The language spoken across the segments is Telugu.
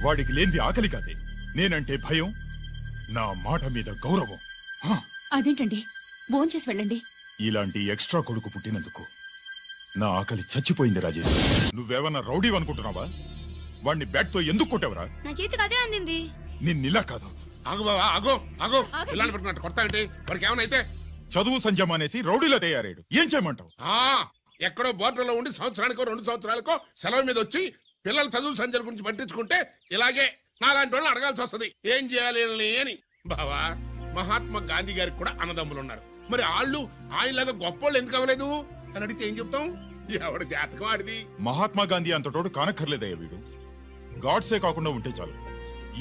వాడికి లేనిది ఆకలి కాదే, నేనంటే భయం, నా మాట మీద గౌరవం. అదేంటండి, భోంచేసి వెళ్ళండి. ఇలాంటి ఎక్స్ట్రా కొడుకు పుట్టినందుకు నా ఆకలి చచ్చిపోయింది రాజేశ్. నువ్వేమన్నా రౌడీ అనుకుంటున్నావా? వాడిని బ్యాట్ తో ఎందుకు కొట్టావరా? నా చేతికి అదే అందింది. నిన్నిలా కాదు. ఆగు బావా, ఆగు ఆగు. పిల్లలు పెట్టుకున్నట్టు కొడతా అంటే వాడికి ఏమనైతే చదువు సంజమానేసి రౌడీలో తయారాడు. ఏం చేయమంటావు? ఎక్కడో బోర్డర్లో ఉండి సంవత్సరానికో 2 సంవత్సరాలకో సెలవు మీద వచ్చి పిల్లల చదువు సంజల గురించి పట్టించుకుంటే ఇలాగే నాలాంటి వాళ్ళని అడగాల్సి వస్తుంది ఏం చేయాలి అని. బావా, మహాత్మా గాంధీ గారికి కూడా అన్నదమ్ములు ఉన్నారు. మరి వాళ్ళు ఆయనలాగా గొప్పోళ్ళు ఎందుకు అవ్వలేదు అని అడిగితే ఏం చెప్తాం? ఎవడు జాతకం ఆడిది. మహాత్మా గాంధీ అంతటోడు కానక్కర్లేదయ్యా వీడు. గాడ్సే కాకుండా ఉంటే చాలు.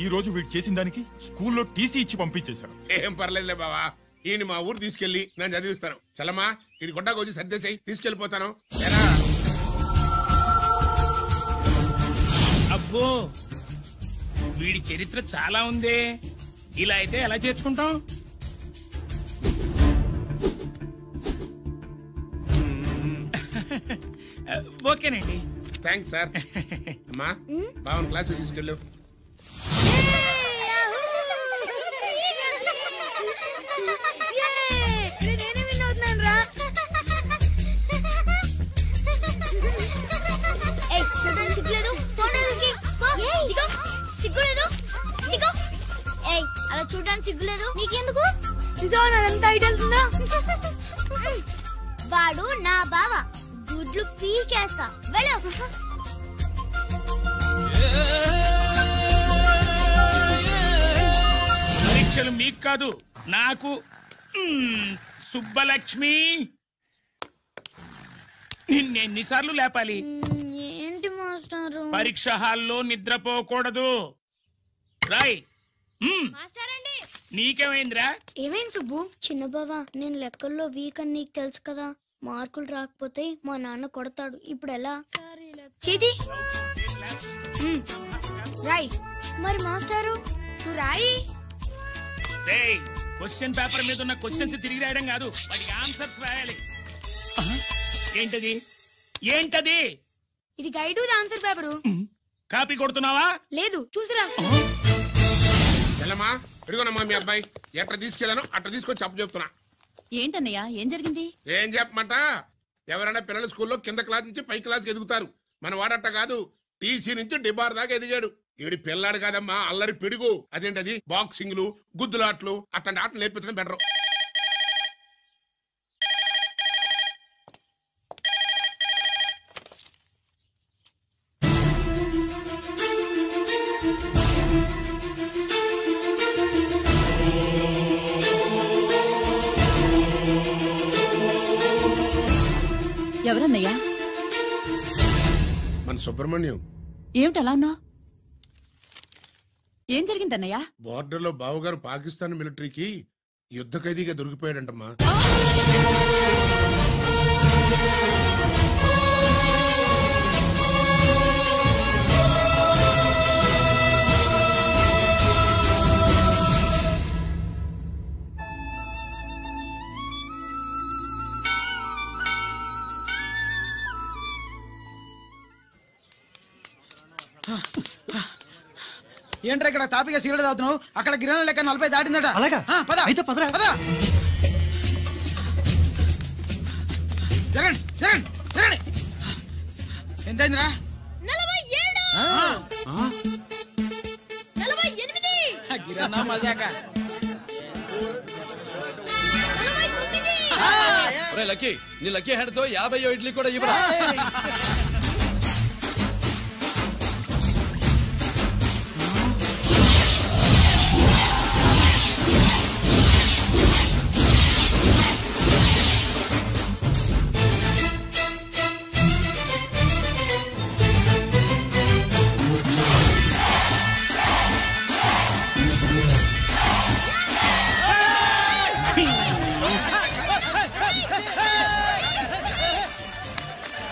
ఈ రోజు వీడు చేసిన దానికి స్కూల్లో టీసీ ఇచ్చి పంపించేశారు. ఏం పర్లేదులే బావా, ఈయన మా ఊరు తీసుకెళ్లి నేను చదివిస్తాను. చలమా, ఇది కొట్టాకు వచ్చి సర్దేశాయి, తీసుకెళ్లిపోతాను. అబ్బో, వీడి చరిత్ర చాలా ఉందే. ఇలా అయితే ఎలా చేర్చుకుంటాం? ఓకేనండి. Thanks sir. అమ్మా, బావన్ క్లాస్ తీసుకెళ్ళు. అలా చూడడానికి సిగ్గులేదు నీకెందుకు? చూసావా ఐడల్తుందా? వాడు నా బావ, గుడ్లు పీకేస్తా. వెళ్ళు. పరీక్షలు మీకు కాదు, నాకు. సుబ్బలక్ష్మి, నిన్నెన్నిసార్లు లేపాలి? ఏంటి మాస్టారు? పరీక్ష హాల్లో నిద్రపోకూడదు. రాయ్. నీకేమైందిరా? ఏమైంది సుబ్బు? చిన్న బావా, నేను లెక్కల్లో వీక్ అని నీకు తెలుసు కదా. మార్కులు రాకపోతే మా నాన్న కొడతాడు. ఇప్పుడు ఎలా? చేతి రాయ్. మరి మాస్టారు నువ్వు రాయి. క్వశ్చన్ పేపర్ మీద ఉన్న క్వశ్చన్స్ తిరిగి రాయడం కాదు, వాటికి ఆన్సర్స్ రాయాలి. ఏంటది? ఏంటది? ఇది గైడ్ ఆన్సర్ పేపరు. కాపీ కొడుతున్నావా? లేదు, చూసి రాస్తా. ఇదిగోనమ్మా మీ అబ్బాయి. ఎట్లా తీసుకెళ్ళాను అట్లా తీసుకొచ్చి అప్పు చెప్తున్నా. ఏంటన్నయ్యా, ఏం జరిగింది? ఏం చెప్పమంట? ఎవరైనా పిల్లల స్కూల్లో కింద క్లాస్ నుంచి పై క్లాస్కి ఎదుగుతారు. మన వాడట్ట కాదు, టీసీ నుంచి డిబార్ దాకా ఎదిగాడు. ఈడి పిల్లాడు కాదమ్మా, అల్లరి పిడుగు. అదేంటది, బాక్సింగ్లు, గుద్దులాట్లు, అట్లాంటి ఆటలు నేర్పించడం బెటర్. ఎవరన్నయ్యా? మన సుబ్రహ్మణ్యం. ఏమిటలా అన్నా? ఏం జరిగిందన్నయ్యా? బోర్డర్లో బావగారు పాకిస్తాన్ మిలిటరీకి యుద్ధ ఖైదీగా దొరికిపోయాడంటమ్మా. ఏంట్రా ఇక్కడ తాపిగా సిగరెట్ తాగుతున్నావు? అక్కడ గిరణం లెక్క 40 దాటిందట. అలాగా? పద అయితే పదరా. పద. జరగండి జరగండి జరగండి. ఎంతైందిరా? 47. 48. గిరణం మజాక. 49. లక్కీ, నీ లక్కీ హెడ్ తో 50 ఇడ్లీ కూడా ఇవ్వరా?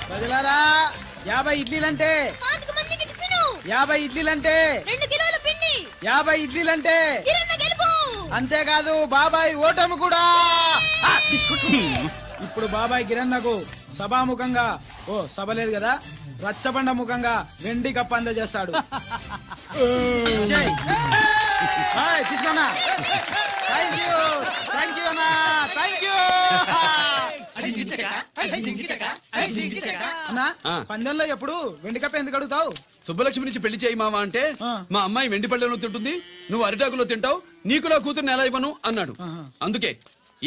ప్రజలారా, 50 ఇడ్లీలంటే 50 ఇడ్లీలంటే 2 కిలోల పిండి, 50 ఇడ్లీలంటే గిరన్న గెలుపు. అంతేకాదు బాబాయ్ ఓటమి కూడా. ఇప్పుడు బాబాయ్ గిరన్నకు సభాముఖంగా ఓ సభ లేదు కదా, రచ్చబండ ముఖంగా వెండి కప్ప అందజేస్తాడు. తీసుకున్నా. థ్యాంక్ యూ అన్నా, థ్యాంక్ యూ అన్నా. పందెంలో ఎప్పుడు వెండి కప్ప ఎందుకు అడుగుతావు? సుబ్బలక్ష్మి నుంచి పెళ్లి చేయి మావా అంటే మా అమ్మాయి వెండి పళ్ళెలో తింటుంది, నువ్వు అరిటాకులో తింటావు, నీకు నా కూతుర్ని ఎలా ఇవ్వను అన్నాడు. అందుకే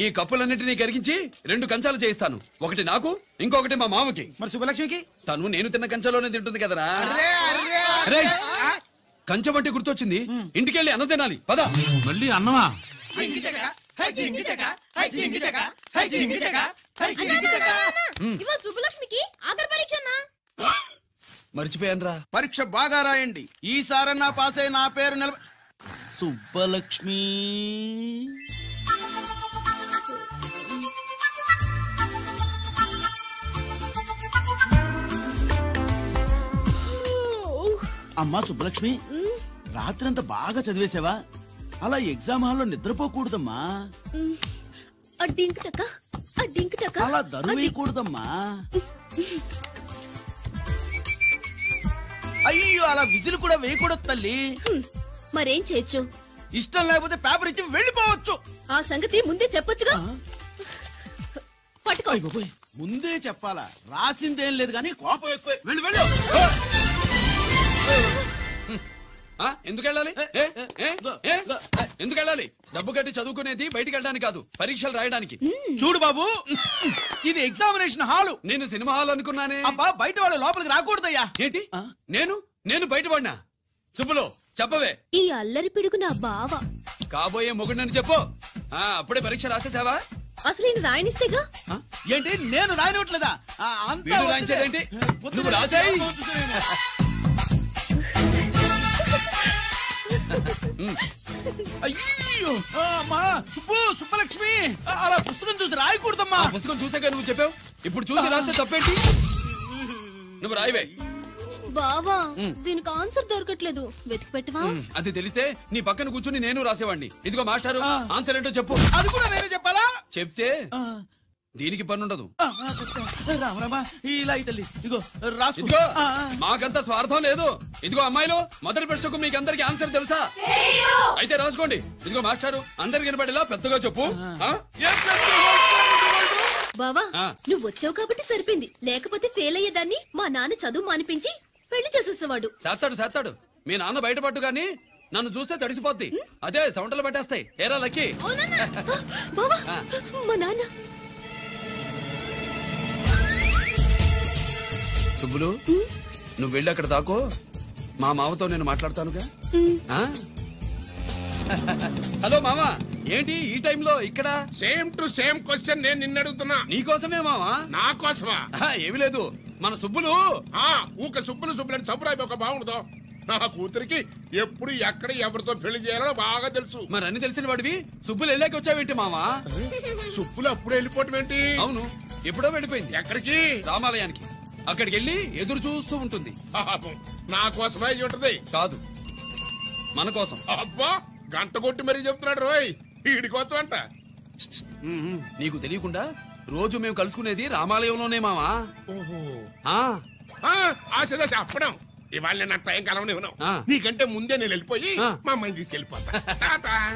ఈ కప్పులన్నింటినీ కరిగించి 2 కంచాలు చేయిస్తాను. ఒకటి నాకు, ఇంకొకటి మా మామకి. మరి సుబ్బలక్ష్మికి? తను నేను తిన్న కంచాలోనే తింటుంది కదరా. కంచం అంటే గుర్తొచ్చింది, ఇంటికెళ్ళి అన్నం తినాలి పద. మళ్ళీ అన్నమా? సుబ్బలక్ష్మికి ఆఖరి పరీక్ష. మర్చిపోయాను రా. పరీక్ష బాగా రాయండి, ఈసారన్నా పాస్ అయి నా పేరు సుబ్బలక్ష్మి. అమ్మా సుబ్బలక్ష్మి, రాత్రంతా బాగా చదివేశావా? అలా ఎగ్జామ్ హాల్లో నిద్రపోకూడదమ్మా. అలా దరువేయకూడదమ్మా. అయ్యో, అలా విజిల్ కూడా వేయకూడదు తల్లి. మరేం చేయొచ్చు? ఇష్టం లేకపోతే పేపర్ ఇచ్చి వెళ్ళిపోవచ్చు. ఆ సంగతి ముందే చెప్పొచ్చుగా. పట్టుకో. ముందే చెప్పాలా? రాసిందేం లేదు కానీ కోపం ఎక్కువ. వెళ్ళు వెళ్ళు. ఎందుకు వెళ్ళాలి? ఎందుకు వెళ్ళాలి? డబ్బు కట్టి చదువుకునేది బయటికి వెళ్ళడానికి కాదు, పరీక్షలు రాయడానికి. చూడు బాబు, ఇది ఎగ్జామినేషన్ హాలు. నేను సినిమా హాల్ అనుకున్నానే. అబ్బా, బయట వాళ్ళు లోపలికి రాకూడదయ్యా. ఏంటి? నేను బయటపడినా? సుబ్బులు చెప్పవే. ఈ అల్లరి పిడుగు నా బావ. కాబోయే మొగుడిని చెప్పు. అప్పుడే పరీక్ష రాసేసావా? అసలు నేను రాయనిస్తేగా. ఏంటి నేను రాయనట్లేదా? రాయించేదేంటి? నువ్వు రాసేయ్. అయ్యో అమ్మా, సుబ్బలక్ష్మి, అలా పుస్తకం చూసి రాయకూడదమ్మా. పుస్తకం చూసాక నువ్వు చెప్పావు, ఇప్పుడు చూసి రాస్తే తప్పేంటి? నువ్వు రాయివే. బావా, దీనికి ఆన్సర్ దొరకట్లేదు, వెతికి పెట్టవా? అది తెలిస్తే నీ పక్కన కూర్చుని నేను రాసేవాడిని. ఇదిగో మాస్టారు, ఆన్సర్ ఏంటో చెప్పు. అది కూడా నేనే చెప్పాలా? చెప్తే దీనికి పనుండదు. రామరామా, ఇలా తల్లి ఇదిగో రాసు. ఇదిగో మాకంత స్వార్థం లేదు. ఇదిగో అమ్మాయిలు, మొదటి ప్రశ్నకు మీకు అందరికి ఆన్సర్ తెలుసా? అయితే రాసుకోండి. ఇదిగో మాస్టారు, అందరికి వినపడేలా పెద్దగా చెప్పు. బావా, నువ్వు వచ్చావు కాబట్టి సరిపోయింది, లేకపోతే ఫెయిల్ అయ్యేదాన్ని. మా నాన్న చదువు మానిపించి పెళ్లి చేసేసేవాడు. చేస్తాడు. మీ నాన్న బయటపడ్డు గాని నన్ను చూస్తే తడిసిపోద్ది. అదే సౌంటలు పట్టేస్తాయి. ఏరా లక్కీ. బావా, మా నాన్న. సుబ్బులు, నువ్వు వెళ్ళి అక్కడ దాకో, మా మామతో నేను మాట్లాడతానుగా. హలో మామా, ఏంటి ఈ టైంలో ఇక్కడ? సేమ్ టు సేమ్ క్వశ్చన్ నేను నిన్ను అడుగుతున్నా. నీకోసమే మామా. నా కోసమా? ఏమి లేదు, మన సుబ్బులు ఊక సుబ్బులు అని సబ్బురాయి ఒక బాగుండదు. నా కూతురికి ఎప్పుడు ఎక్కడ ఎవరితో పెళ్లి చేయాలో బాగా తెలుసు. మరి అన్ని తెలిసిన వాడివి సుబ్బులు వెళ్ళాక వచ్చావేంటి మామా? సుబ్బులు అప్పుడు వెళ్ళిపోవటం ఏంటి? అవును, ఎప్పుడో వెళ్ళిపోయింది. ఎక్కడికి? రామాలయానికి. అక్కడికి వెళ్ళి ఎదురు చూస్తూ ఉంటుంది. నా కోసమే ఉంటది. కాదు, మన కోసం. అబ్బా, గంట కొట్టి మరీ చెప్తున్నాడు రోయ్, వీడి కోసం అంట. నీకు తెలియకుండా రోజు మేము కలుసుకునేది రామాలయంలోనే మావా. ఆశ చెప్పడం. ఇవాళ నాకు టైం కలవని ఉన్నావు. నీకంటే ముందే నేను వెళ్ళిపోయి మా అమ్మాయిని తీసుకెళ్ళిపోతా.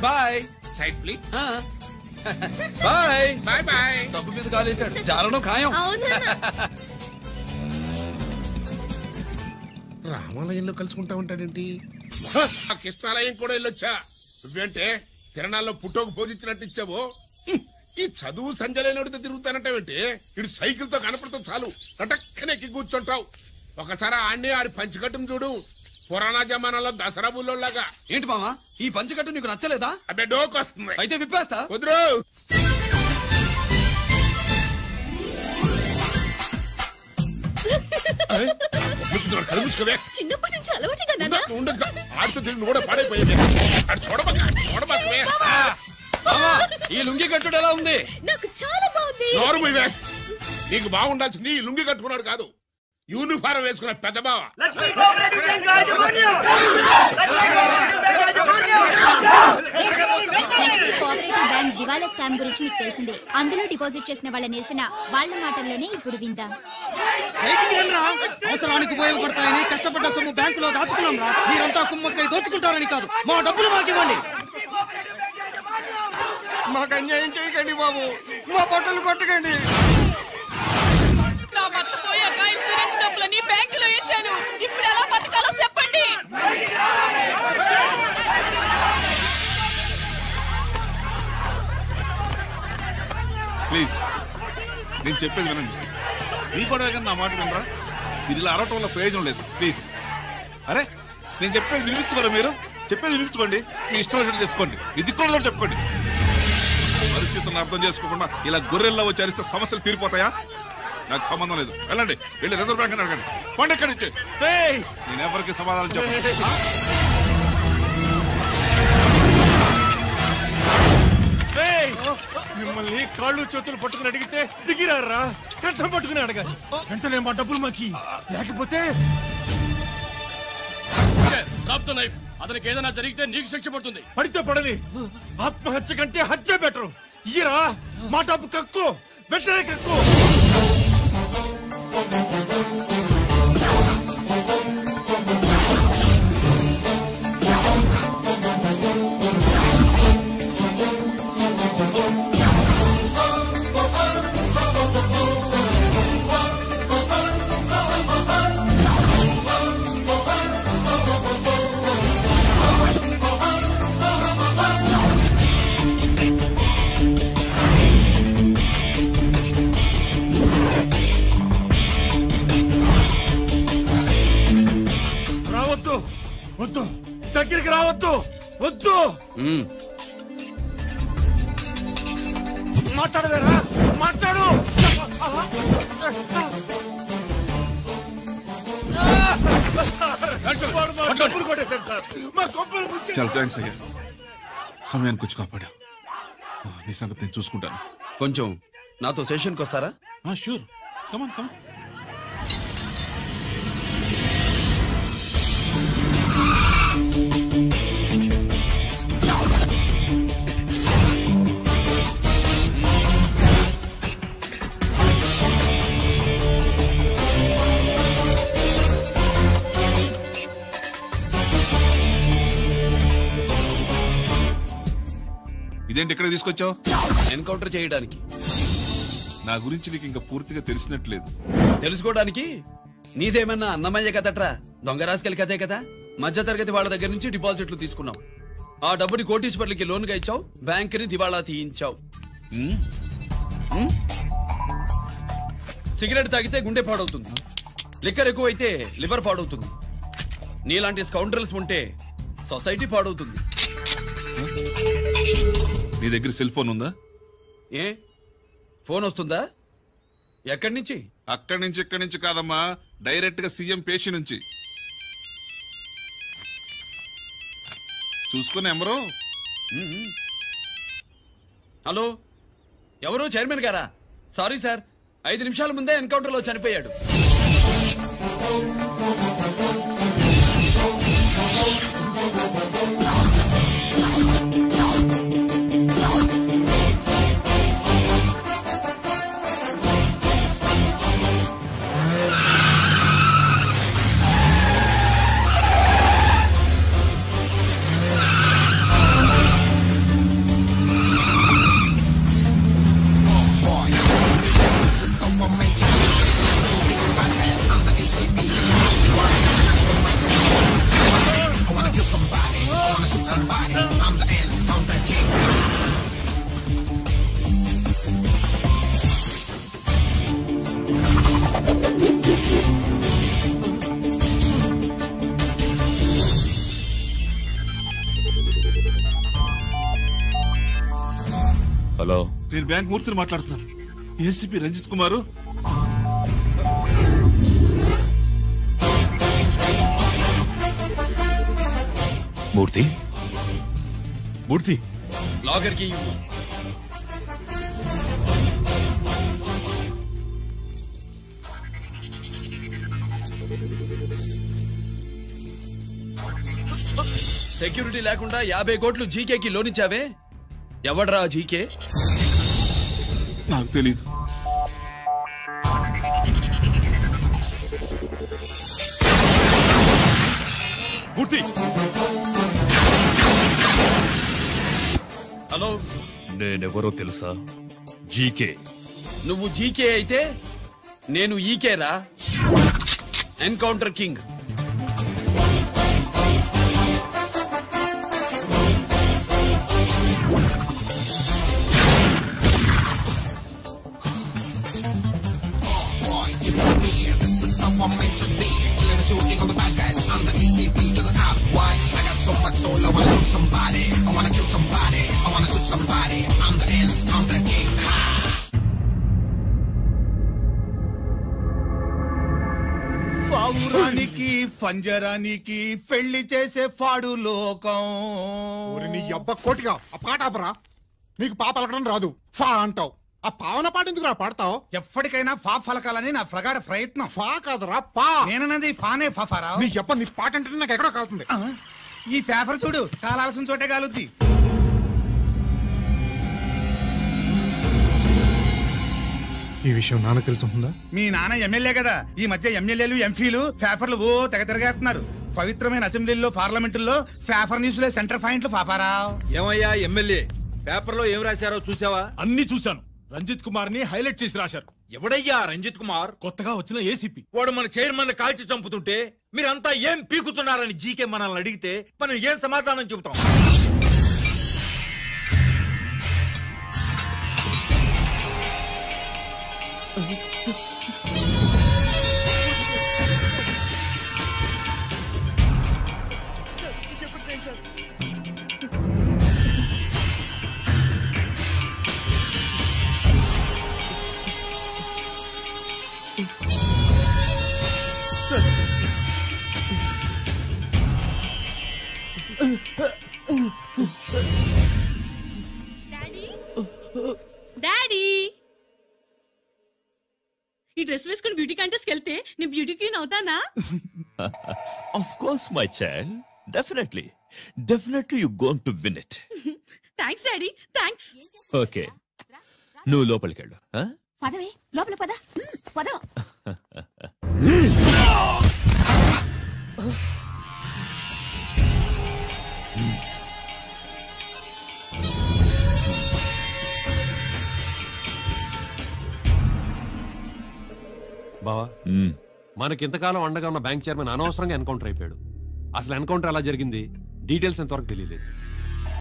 Bye. Side please. Bye bye bye. తప్పు మీద కాలేశాడు, జాలడం ఖాయం. రామాలయంలో కలుసుకుంటా ఉంటాడేంటి? ఆ కృష్ణాలయం కూడా వెళ్ళొచ్చా? నువ్వేంటే తిరణాల్లో పుట్టోకు పూజించినట్టు ఇచ్చావో. ఈ చదువు సంజలైనడితో తిరుగుతానంటావేంటి? ఇడు సైకిల్ తో కనపడతా చాలు కటక్కనెక్కి కూర్చుంటావు. ఒకసారి ఆడిని ఆడి పంచికట్టును చూడు, పురాణ జమానాలో దసరా బుల్లోలాగా. ఏంటి మామా, ఈ పంచకట్టు నీకు నచ్చలేదా? అబ్బే డోకు వస్తుంది. అయితే విప్పేస్తా. కుదురు. చిన్నప్పటి నుంచి అలవాటుగా ఆడితో తిరిగి కూడా పాడైపోయింది. ఈ లుంగి కట్టుడు ఎలా ఉంది? నాకు చాలా బాగుంది. నీకు బాగుండాల్సింది ఈ లుంగి కట్టుకున్నాడు కాదు, యూనిఫారం వేసుకున్న పెద్ద బావ. బ్యాంక్ దివాలా స్కామ్ గురించి మీకు తెలిసిందే. అందులో డిపాజిట్ చేసిన వాళ్ళ నిరసన వాళ్ళ మాటల్లోనే ఇప్పుడు విందాం. అవసరానికి ఉపయోగపడతాయని కష్టపడ్డ సొమ్ము బ్యాంకులో దాచుకున్నాం రా. మీరంతా కుమ్మక్కై దోచుకుంటారని కాదు, మా డబ్బులు మాకివ్వండి. మాకు అన్యాయం చేయకండి బాబు, మా బట్టలు కొట్టకండి. నా భర్త పోయాక ఇన్సూరెన్స్ డబ్బులని బ్యాంకులో వేశాను. ఇప్పుడు ఎలా బతకాలో చెప్పండి. ప్లీజ్ నేను చెప్పేది వినండి. మీ కూడా నా మాట వినరా? మీరు ఇలా అరవటం వల్ల ప్రయోజనం లేదు. ప్లీజ్ అరే నేను చెప్పేది వినిపించుకోరా? మీరు చెప్పేది వినిపించుకోండి, మీ ఇష్టం వచ్చినట్టు చేసుకోండి, మీ దిక్కులో చెప్పుకోండి. పరిస్థితులను అర్థం చేసుకోకుండా ఇలా గొర్రెల్లో వచ్చి అరిస్తే సమస్యలు తీరిపోతాయా? నాకు సంబంధం లేదు, వెళ్ళండి. వెళ్ళి రిజర్వ్ బ్యాంక్ అని అడగండి. పండి ఎక్కడి నుంచి. నేను ఎవరికి సమాధానం చెప్పను. మిమ్మల్ని కాళ్ళు చేతులు పట్టుకుని అడిగితే దిగిరారా? కష్టం పట్టుకుని అడగాలి. వెంటనే మా డబ్బులు మాకి, లేకపోతే అతనికి ఏదైనా జరిగితే నీకు శిక్ష పడుతుంది. పడితే పడని, ఆత్మహత్య కంటే హత్య బెటరు. ఇయ్యరా మా డబ్బు, కక్కు, వెంటనే కక్కు. వద్దు, దగ్గరికి రావద్దు, వద్దు. మాట్లాడవేరా? మాట్లాడు. చాలా థ్యాంక్స్ అయ్యా, సమయానికి వచ్చి కాపాడా. నీ సంగతి నేను చూసుకుంటాను. కొంచెం నాతో సెషన్కి వస్తారా? షూర్, కమాన్ కమాన్. ఇదేంటి ఇక్కడ తీసుకొచ్చావు? ఎన్కౌంటర్ చేయడానికి. నా గురించి నీకు ఇంకా పూర్తిగా తెలిసినట్లేదు. తెలుసుకోవడానికి నీదేమన్నా అన్నమయ్య కదట్రా, దొంగ రాసుకెళ్ళి కదే కదా. మధ్య తరగతి వాళ్ళ దగ్గర నుంచి డిపాజిట్లు తీసుకున్నావు. ఆ డబ్బుని కోటీశ్వర్లకి లోన్గా ఇచ్చావు, బ్యాంకుని దివాళా తీయించావు. సిగరెట్ తాగితే గుండె పాడవుతుంది, లిక్కర్ ఎక్కువైతే లివర్ పాడవుతుంది. నీలాంటి స్కౌండ్రల్స్ ఉంటే సొసైటీ పాడవుతుంది. నీ దగ్గర సెల్ ఫోన్ ఉందా? ఏ ఫోన్ వస్తుందా? ఎక్కడి నుంచి? అక్కడి నుంచి ఇక్కడి నుంచి కాదమ్మా, డైరెక్ట్ గా సీఎం పేషి నుంచి. చూసుకుని ఎవరు? హలో, ఎవరు? చైర్మన్ గారా? సారీ సార్, 5 నిమిషాల ముందే ఎన్కౌంటర్ లో చనిపోయాడు. హలో, నేను బ్యాంక్ మూర్తిని మాట్లాడుతున్నాను. ఏసీపీ రంజిత్ కుమారు. మూర్తి, మూర్తి లాగర్ కి సెక్యూరిటీ లేకుండా 50 కోట్లు జీకేకి లోన్ ఇచ్చావే, ఎవడ్రా జీకే? నాకు తెలీదు. మూర్తి హలో, నేనెవరో తెలుసా? జీకే. నువ్వు జీకే అయితే నేను ఈకేరా, ఎన్కౌంటర్ కింగ్. పావురానికి పంజరానికి పెళ్లి చేసే ఫాడు లోకం. నీ అబ్బ కోటిగా ఆ పాట ఆపరా. నీకు పా పలకడం రాదు, ఫా అంటావు. ఆ పావన పాట ఎందుకు రా పాడతావు? ఎప్పటికైనా ఫా ఫలకాలని నా ప్రగాఢ ప్రయత్నం. ఫా కాదురా పా. నేనన్నది ఫానే ఫారా. నీ అబ్బ నీ పాట అంటే నాకు ఎక్కడో కాలుతుంది. ఈ పేపర్ చూడు, కాలాల్సిన చోటే కాలుద్ది. ఈ విషయం నాన్న తెలుసుంటుందా? మీ నాన్న ఎమ్మెల్యే కదా, ఈ మధ్య ఎమ్మెల్యేలు ఎంపీలు పేపర్లు ఓ తెగ తిరగేస్తున్నారు. పవిత్రమైన అసెంబ్లీలో పార్లమెంటుల్లో పేపర్ న్యూస్ లో సెంటర్ పాయింట్లు ఫాఫారా. ఏమయ్యా ఎమ్మెల్యే, పేపర్ లో ఏం రాశారో చూసావా? అన్ని చూశాను. రంజిత్ కుమార్ ని హైలైట్ చేసి రాశారు. ఎవడయ్యా రంజిత్ కుమార్? కొత్తగా వచ్చిన ఏసీపీ. వాడు మన చైర్మన్ కాల్చి చంపుతుంటే మీరంతా ఏం పీకుతున్నారని జీకే మనల్ని అడిగితే మనం ఏం సమాధానం చెబుతాం? డాడీ, ఈ డ్రెస్ వేసుకుని బ్యూటీ కాంటెస్ట్ వెళ్తే నేను బ్యూటీ క్వీన్ అవుతానా? Of course, my child. Definitely. Definitely you're going to win it. Thanks daddy, thanks. Okay. నువ్వు లోపలికి వెళ్ళు. పదవే, లోపల పద. పద. బావా, మనకింతకాలం అండగా ఉన్న బ్యాంక్ చైర్మన్ అనవసరంగా ఎన్కౌంటర్ అయిపోయాడు. అసలు ఎన్కౌంటర్ ఎలా జరిగింది డీటెయిల్స్ ఎంతవరకు తెలియలేదు.